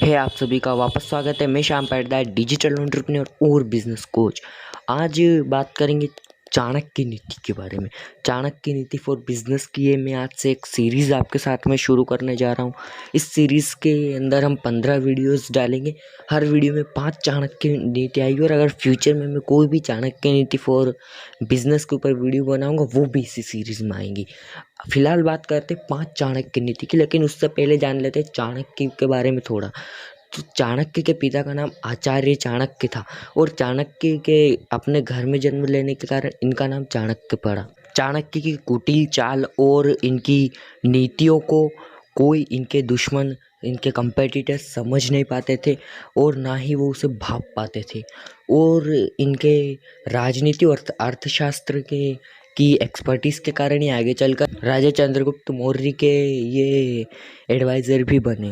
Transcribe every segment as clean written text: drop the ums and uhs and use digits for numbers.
है आप सभी का वापस स्वागत है। मैं श्याम पैटदार, डिजिटल एंटरप्रेन्योर और बिजनेस कोच। आज बात करेंगे चाणक्य नीति के बारे में। चाणक्य नीति फॉर बिजनेस की ये मैं आज से एक सीरीज़ आपके साथ में शुरू करने जा रहा हूँ। इस सीरीज़ के अंदर हम 15 वीडियोस डालेंगे। हर वीडियो में 5 चाणक्य नीति आएगी और अगर फ्यूचर में मैं कोई भी चाणक्य नीति फॉर बिजनेस के ऊपर वीडियो बनाऊंगा वो भी इसी सीरीज़ में आएंगी। फिलहाल बात करते हैं 5 चाणक्य नीति की, लेकिन उससे पहले जान लेते हैं चाणक्य के बारे में थोड़ा। तो चाणक्य के पिता का नाम आचार्य चाणक्य था और चाणक्य के अपने घर में जन्म लेने के कारण इनका नाम चाणक्य पड़ा। चाणक्य की कुटिल चाल और इनकी नीतियों को कोई इनके दुश्मन, इनके कंपेटिटर्स समझ नहीं पाते थे और ना ही वो उसे भाप पाते थे। और इनके राजनीति और अर्थशास्त्र की एक्सपर्टीज के कारण ही आगे चलकर राजा चंद्रगुप्त मौर्य के ये एडवाइज़र भी बने।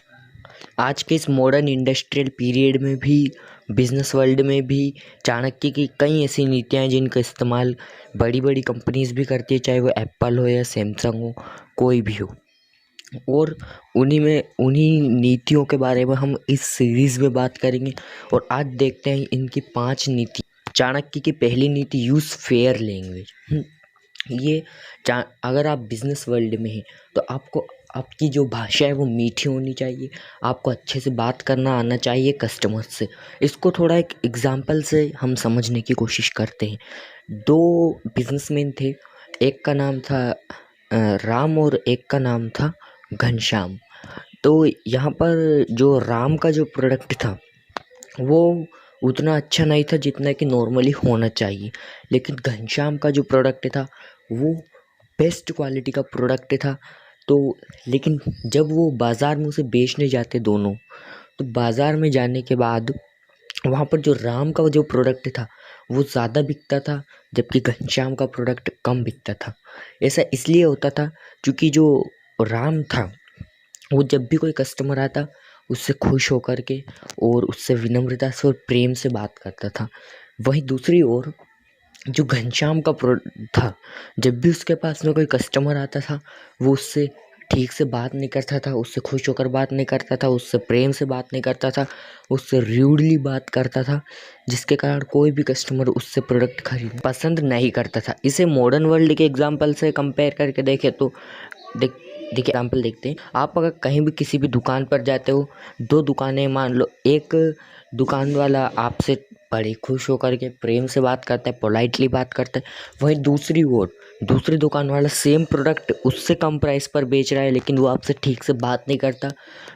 आज के इस मॉडर्न इंडस्ट्रियल पीरियड में भी, बिजनेस वर्ल्ड में भी चाणक्य की कई ऐसी नीतियाँ हैं जिनका इस्तेमाल बड़ी बड़ी कंपनीज भी करती है, चाहे वो एप्पल हो या सैमसंग हो, कोई भी हो। और उन्हीं नीतियों के बारे में हम इस सीरीज़ में बात करेंगे। और आज देखते हैं इनकी 5 नीति। चाणक्य की पहली नीति, यूज़ फेयर लैंग्वेज। ये अगर आप बिजनेस वर्ल्ड में हैं तो आपको आपकी जो भाषा है वो मीठी होनी चाहिए। आपको अच्छे से बात करना आना चाहिए कस्टमर्स से। इसको थोड़ा एक एग्जांपल से हम समझने की कोशिश करते हैं। 2 बिजनेसमैन थे, एक का नाम था राम और एक का नाम था घनश्याम। तो यहाँ पर जो राम का जो प्रोडक्ट था वो उतना अच्छा नहीं था जितना कि नॉर्मली होना चाहिए, लेकिन घनश्याम का जो प्रोडक्ट था वो बेस्ट क्वालिटी का प्रोडक्ट था। तो लेकिन जब वो बाज़ार में उसे बेचने जाते दोनों, तो बाज़ार में जाने के बाद वहाँ पर जो राम का जो प्रोडक्ट था वो ज़्यादा बिकता था, जबकि घनश्याम का प्रोडक्ट कम बिकता था। ऐसा इसलिए होता था क्योंकि जो राम था वो जब भी कोई कस्टमर आता उससे खुश होकर के और उससे विनम्रता से और प्रेम से बात करता था। वहीं दूसरी ओर जो घनश्याम का था, जब भी उसके पास में कोई कस्टमर आता था वो उससे ठीक से बात नहीं करता था, उससे खुश होकर बात नहीं करता था, उससे प्रेम से बात नहीं करता था, उससे र्यूडली बात करता था, जिसके कारण कोई भी कस्टमर उससे प्रोडक्ट खरीद पसंद नहीं करता था। इसे मॉडर्न वर्ल्ड के एग्जांपल से कंपेयर करके देखें तो देखिए एग्जाम्पल देखते हैं। आप अगर कहीं भी किसी भी दुकान पर जाते हो, 2 दुकानें मान लो, एक दुकान वाला आपसे बड़े खुश होकर के प्रेम से बात करता है, पोलाइटली बात करता है, वहीं दूसरी ओर दूसरी दुकान वाला सेम प्रोडक्ट उससे कम प्राइस पर बेच रहा है लेकिन वो आपसे ठीक से बात नहीं करता,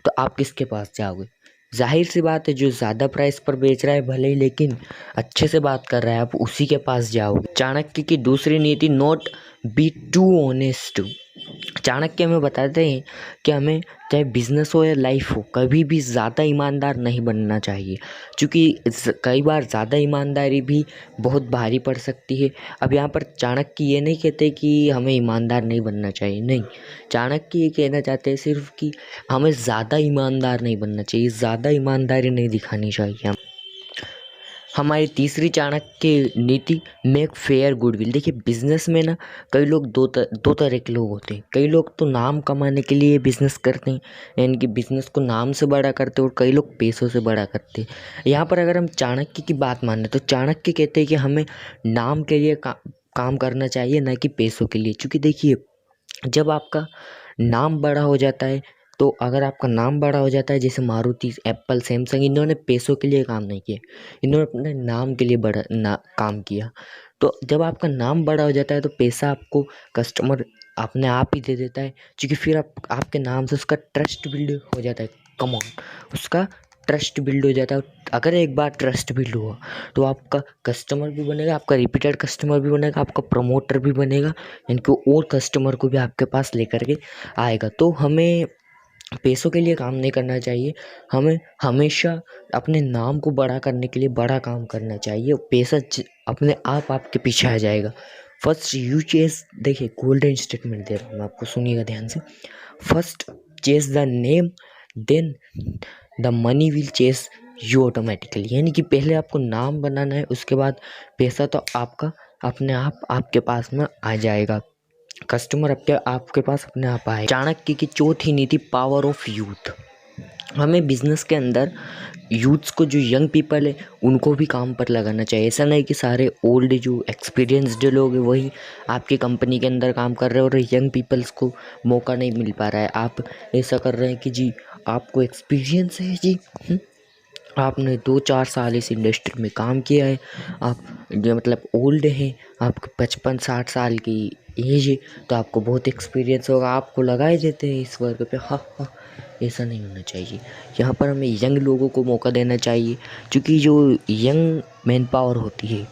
तो आप किसके पास जाओगे? जाहिर सी बात है जो ज़्यादा प्राइस पर बेच रहा है भले ही लेकिन अच्छे से बात कर रहा है, आप उसी के पास जाओगे। चाणक्य की दूसरी नीति, not be too honest. Chanakya हमें बताते हैं कि हमें चाहे बिजनेस हो या लाइफ हो, कभी भी ज़्यादा ईमानदार नहीं बनना चाहिए, क्योंकि कई बार ज़्यादा ईमानदारी भी बहुत भारी पड़ सकती है। अब यहाँ पर चाणक्य ये नहीं कहते कि हमें ईमानदार नहीं बनना चाहिए, नहीं, चाणक्य ये कहना चाहते हैं सिर्फ कि हमें ज़्यादा ईमानदार नहीं बनना चाहिए, ज़्यादा ईमानदारी नहीं दिखानी चाहिए। हमारी तीसरी चाणक्य नीति, मेक फेयर गुडविल। देखिए बिजनेस में ना कई लोग दो तरह के लोग होते हैं। कई लोग तो नाम कमाने के लिए बिजनेस करते हैं, यानी कि बिजनेस को नाम से बड़ा करते हैं, और कई लोग पैसों से बड़ा करते हैं। यहाँ पर अगर हम चाणक्य की बात माने तो चाणक्य कहते हैं कि हमें नाम के लिए काम करना चाहिए, ना कि पैसों के लिए। क्योंकि देखिए जब आपका नाम बड़ा हो जाता है, तो अगर आपका नाम बड़ा हो जाता है, जैसे मारुति, एप्पल, सैमसंग, इन्होंने पैसों के लिए काम नहीं किया, इन्होंने अपने नाम के लिए काम किया। तो जब आपका नाम बड़ा हो जाता है तो पैसा आपको कस्टमर अपने आप ही दे देता है, क्योंकि फिर आपके नाम से उसका ट्रस्ट बिल्ड हो जाता है। कम ऑन, उसका ट्रस्ट बिल्ड हो जाता है। अगर एक बार ट्रस्ट बिल्ड हुआ तो आपका कस्टमर भी बनेगा, आपका रिपीटेड कस्टमर भी बनेगा, आपका प्रमोटर भी बनेगा, यानी कि और कस्टमर को भी आपके पास लेकर के आएगा। तो हमें पैसों के लिए काम नहीं करना चाहिए, हमें हमेशा अपने नाम को बड़ा करने के लिए बड़ा काम करना चाहिए। पैसा अपने आप आपके पीछे आ जाएगा। फर्स्ट यू चेस, देखिए गोल्डन स्टेटमेंट दे रहा हूँ मैं आपको, सुनिएगा ध्यान से। First chase the name, then the money will chase you automatically. यानी कि पहले आपको नाम बनाना है, उसके बाद पैसा तो आपका अपने आप आपके पास में आ जाएगा, कस्टमर आपके पास अपने आप आए। चाणक्य की चौथी नीति, पावर ऑफ यूथ। हमें बिज़नेस के अंदर यूथ्स को, जो यंग पीपल है, उनको भी काम पर लगाना चाहिए। ऐसा नहीं कि सारे ओल्ड जो एक्सपीरियंस्ड लोग हैं वही आपकी कंपनी के अंदर काम कर रहे हैं और यंग पीपल्स को मौका नहीं मिल पा रहा है। आप ऐसा कर रहे हैं कि जी आपको एक्सपीरियंस है जी, आपने 2-4 साल इस इंडस्ट्री में काम किया है, आप जो मतलब ओल्ड हैं, आपको 55-60 साल की एज है, तो आपको बहुत एक्सपीरियंस होगा, आपको लगाए देते हैं इस वर्क पे। हाँ हाँ, ऐसा नहीं होना चाहिए। यहाँ पर हमें यंग लोगों को मौका देना चाहिए, क्योंकि जो यंग मैन पावर होती है,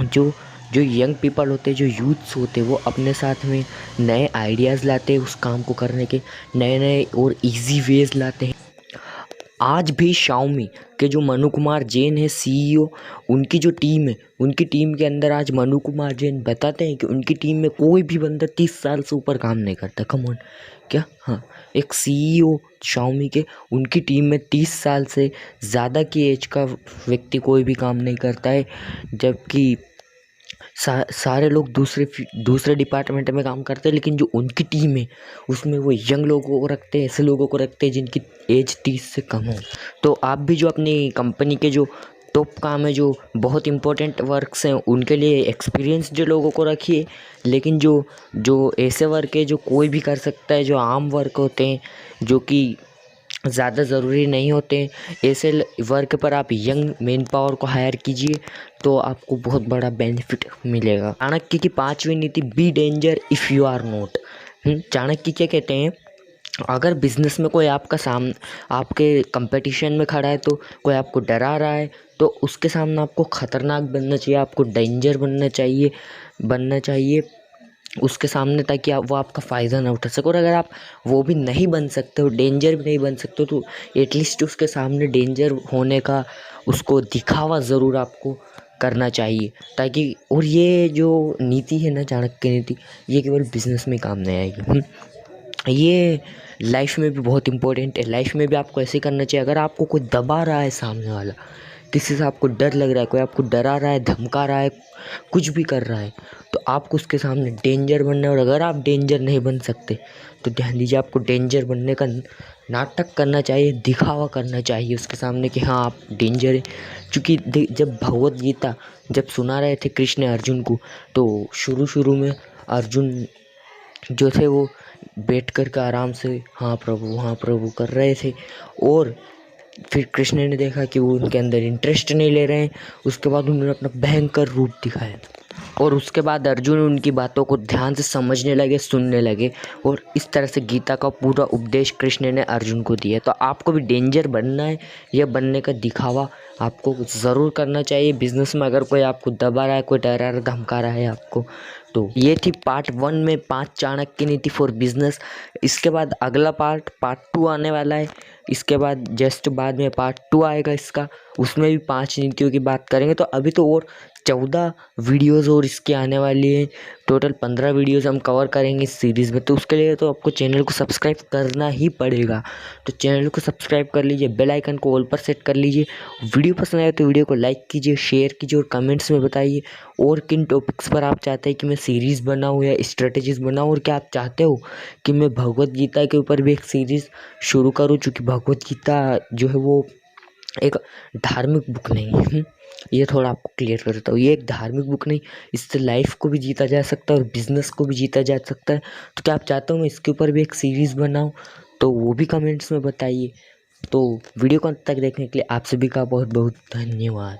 जो जो यंग पीपल होते हैं, जो यूथ्स होते हैं, वो अपने साथ में नए आइडियाज़ लाते हैं उस काम को करने के, नए नए और इजी वेज लाते हैं। आज भी शाओमी के जो मनु कुमार जैन है सीईओ, उनकी जो टीम है, उनकी टीम के अंदर आज मनु कुमार जैन बताते हैं कि उनकी टीम में कोई भी बंदा 30 साल से ऊपर काम नहीं करता। कम ऑन, क्या? हाँ, एक सीईओ शाओमी के, उनकी टीम में 30 साल से ज़्यादा की एज का व्यक्ति कोई भी काम नहीं करता है, जबकि सारे लोग दूसरे डिपार्टमेंट में काम करते हैं, लेकिन जो उनकी टीम है उसमें वो यंग लोगों को रखते हैं, ऐसे लोगों को रखते हैं जिनकी एज 30 से कम हो। तो आप भी जो अपनी कंपनी के जो टॉप काम है, जो बहुत इंपॉर्टेंट वर्क्स हैं, उनके लिए एक्सपीरियंस जो लोगों को रखिए, लेकिन जो जो ऐसे वर्क है जो कोई भी कर सकता है, जो आम वर्क होते हैं, जो कि ज़्यादा ज़रूरी नहीं होते हैं, ऐसे वर्क पर आप यंग मैन पावर को हायर कीजिए, तो आपको बहुत बड़ा बेनिफिट मिलेगा। चाणक्य की 5वीं नीति, be danger if you are not. Chanakya क्या कहते हैं, अगर बिजनेस में कोई आपके कंपटीशन में खड़ा है, तो कोई आपको डरा रहा है, तो उसके सामने आपको ख़तरनाक बनना चाहिए, आपको डेंजर बनना चाहिए उसके सामने, ताकि वो आपका फ़ायदा ना उठा सके। और अगर आप वो भी नहीं बन सकते हो, डेंजर भी नहीं बन सकते हो, तो एटलीस्ट उसके सामने डेंजर होने का उसको दिखावा ज़रूर आपको करना चाहिए, ताकि। और ये जो नीति है ना, चाणक्य नीति, ये केवल बिजनेस में काम नहीं आएगी, ये लाइफ में भी बहुत इंपॉर्टेंट है। लाइफ में भी आपको ऐसे करना चाहिए। अगर आपको कोई दबा रहा है, सामने वाला किसी से आपको डर लग रहा है, कोई आपको डरा रहा है, धमका रहा है, कुछ भी कर रहा है, तो आपको उसके सामने डेंजर बनना है। और अगर आप डेंजर नहीं बन सकते, तो ध्यान दीजिए, आपको डेंजर बनने का नाटक करना चाहिए, दिखावा करना चाहिए उसके सामने कि हाँ आप डेंजर है। क्योंकि जब भगवत गीता जब सुना रहे थे कृष्ण अर्जुन को, तो शुरू में अर्जुन जो थे वो बैठ कर के आराम से हाँ प्रभु कर रहे थे, और फिर कृष्ण ने देखा कि वो उनके अंदर इंटरेस्ट नहीं ले रहे हैं। उसके बाद उन्होंने अपना भयंकर रूप दिखाया, और उसके बाद अर्जुन उनकी बातों को ध्यान से समझने लगे, सुनने लगे, और इस तरह से गीता का पूरा उपदेश कृष्ण ने अर्जुन को दिया। तो आपको भी डेंजर बनना है, यह बनने का दिखावा आपको ज़रूर करना चाहिए बिजनेस में। अगर कोई आपको दबा रहा है, कोई डरा रहा, धमका रहा है आपको, तो ये थी पार्ट 1 में 5 चाणक्य नीति फॉर बिजनेस। इसके बाद अगला पार्ट 2 आने वाला है। इसके बाद जस्ट बाद में पार्ट 2 आएगा इसका, उसमें भी 5 नीतियों की बात करेंगे। तो अभी तो और 14 वीडियोज़ और इसकी आने वाली है, टोटल 15 वीडियोज़ हम कवर करेंगे इस सीरीज़ में। तो उसके लिए तो आपको चैनल को सब्सक्राइब करना ही पड़ेगा। तो चैनल को सब्सक्राइब कर लीजिए, बेल आइकन को ऑल पर सेट कर लीजिए। वीडियो पसंद आए तो वीडियो को लाइक कीजिए, शेयर कीजिए, और कमेंट्स में बताइए और किन टॉपिक्स पर आप चाहते हैं कि मैं सीरीज़ बनाऊँ या स्ट्रेटजीज़ बनाऊँ, और क्या आप चाहते हो कि मैं भगवत गीता के ऊपर भी एक सीरीज़ शुरू करूँ। चूँकि भगवत गीता जो है वो एक धार्मिक बुक नहीं है, ये थोड़ा आपको क्लियर कर देता हूँ। ये एक धार्मिक बुक नहीं, इससे लाइफ को भी जीता जा सकता है और बिजनेस को भी जीता जा सकता है। तो क्या आप चाहते हो मैं इसके ऊपर भी एक सीरीज़ बनाऊँ, तो वो भी कमेंट्स में बताइए। तो वीडियो को अंत तक देखने के लिए आप सभी का बहुत बहुत धन्यवाद।